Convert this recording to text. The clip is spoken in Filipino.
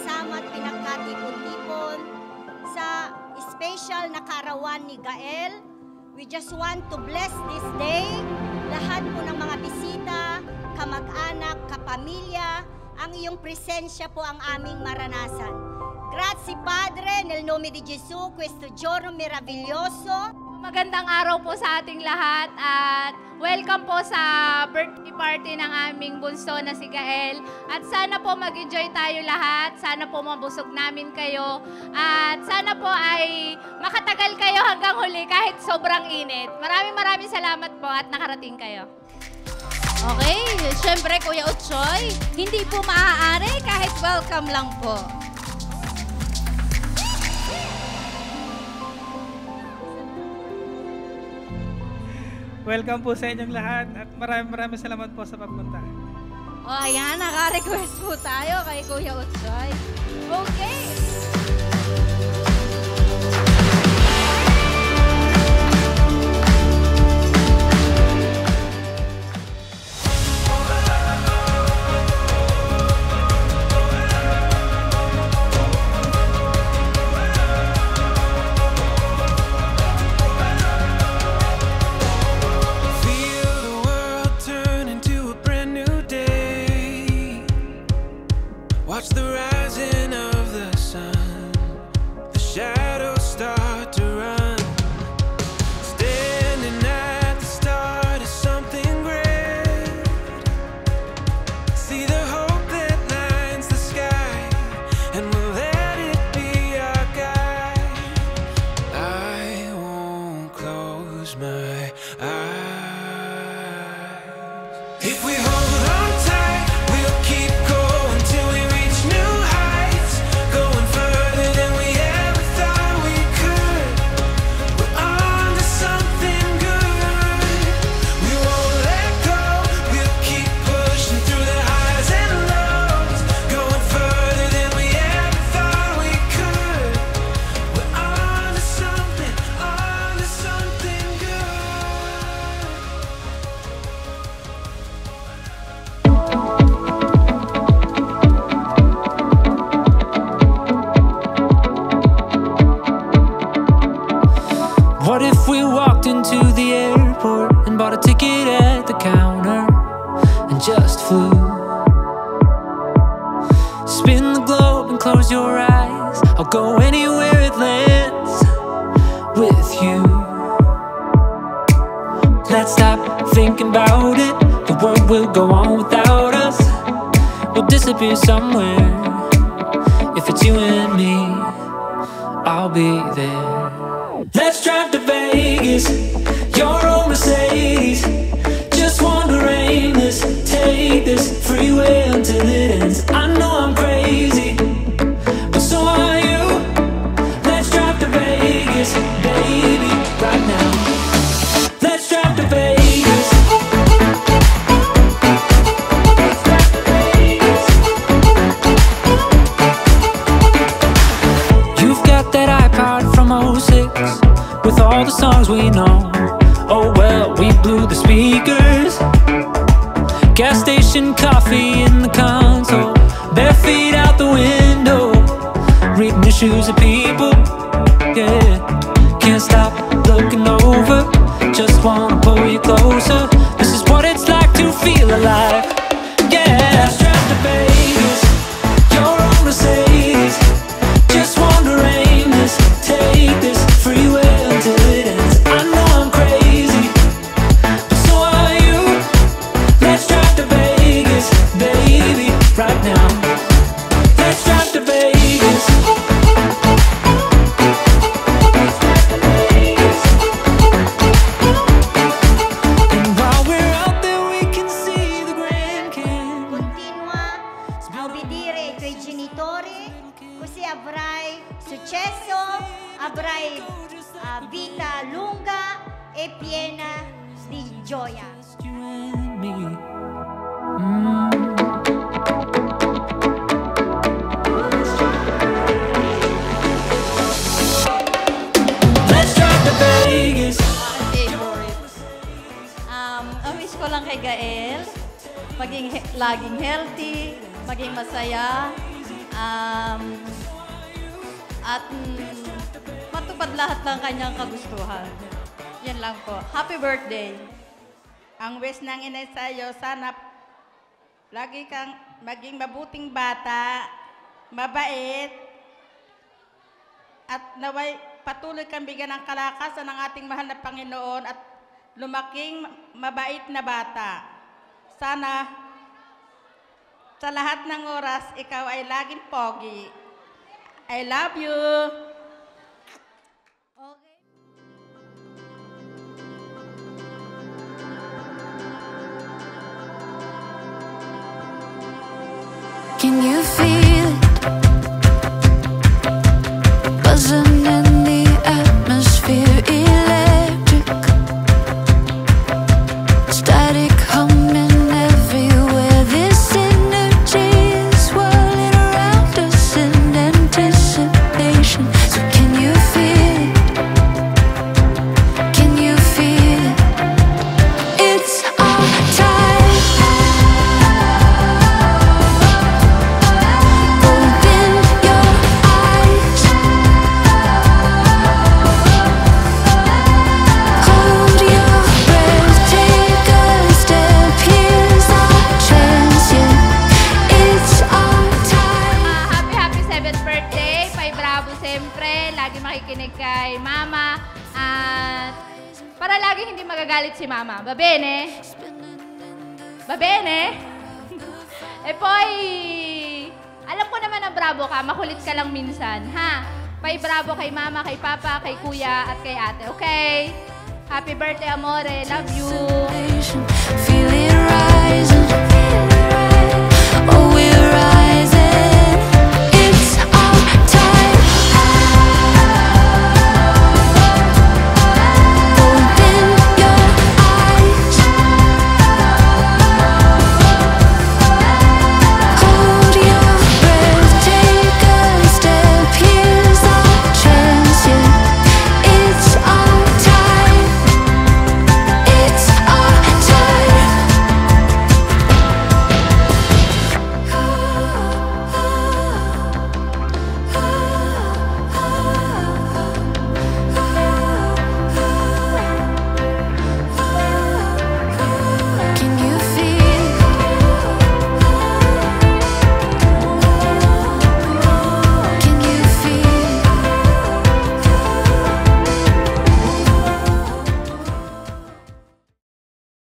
pinagsama at pinagkatipon-tipon sa special na kaarawan ni Gael. We just want to bless this day, lahat po ng mga bisita, kamag-anak, kapamilya, ang iyong presensya po ang aming maranasan. Grazie Padre, nel nome di Gesù, questo giorno meraviglioso. Magandang araw po sa ating lahat at welcome po sa birthday party ng aming bunso na si Gael. At sana po mag-enjoy tayo lahat, sana po mabusog namin kayo at sana po ay makatagal kayo hanggang huli kahit sobrang init. Maraming salamat po at nakarating kayo. Okay, syempre Kuya Utsoy, hindi po maaari kahit welcome lang po. Welcome po sa inyong lahat at maraming salamat po sa pagpunta. O ayan, naka-request po tayo kay Kuya Utsoy. Okay. Watch the rising of the sun, the shadows start to run. Standing at the start of something great. See the hope that lines the sky, and we'll let it be our guide. I won't close my eyes. If we hold on tight, we'll keep going till we reach new heights, going further than we ever thought we could. We're on to something good. We won't let go. We'll keep pushing through the highs and lows, going further than we ever thought we could. We're on to something good. What if we walked into the airport and bought a ticket at the counter and just flew? Spin the globe and close your eyes. I'll go anywhere it lands with you. Let's stop thinking about it. The world will go on without us. We'll disappear somewhere. If it's you and me, I'll be there. Let's drive to Vegas, your own Mercedes. Just wander aimless, take this freeway until it ends. I know I'm crazy, but so are you. Let's drive to Vegas, baby, right now. Let's drive to Vegas. Let's drive to Vegas. You've got that iPod from '06 with all the songs we know. Oh well, we blew the speakers. Gas station coffee in the console, bare feet out the window, reading issues of people. Yeah, can't stop looking over, just wanna pull you closer. This is what it's like to feel alive. Yeah, let's drive to Vegas, your own Mercedes. Just wander aimless, take this freeway until it ends. I know I'm crazy, but so are you. Let's drive to Vegas, baby, right now. Let's drive to Vegas. Let's drive to Vegas. And while we're out there, we can see the Grand Canyon. Continua a obbedire ai tuoi genitori, così avrai successo, avrai vita lunga e piena di gioia. You and me. Let's drive to Vegas. Wish ko lang kay Gael, laging healthy, maging masaya, At matupad lahat ng kanyang kagustuhan. Yan lang po. Happy birthday. Ang wish ng inay sa'yo, sana lagi kang maging mabuting bata, mabait, at naway patuloy kang bigyan ng kalakasan ng ating mahal na Panginoon at lumaking mabait na bata. Sana sa lahat ng oras, ikaw ay laging pogi. I love you. Can you feel it? Buzzing in the atmosphere, electric. Static humming everywhere. This energy is swirling around us in anticipation. So can you feel it? Can you feel it? It's our time. Siyempre, lagi makikinig kay Mama at para lagi hindi magagalit si Mama. Babene? Babene? Poy, alam ko naman na bravo ka, makulit ka lang minsan, ha? Pay bravo kay Mama, kay Papa, kay Kuya at kay Ate, okay? Happy birthday, amore. Love you. Feel it rising.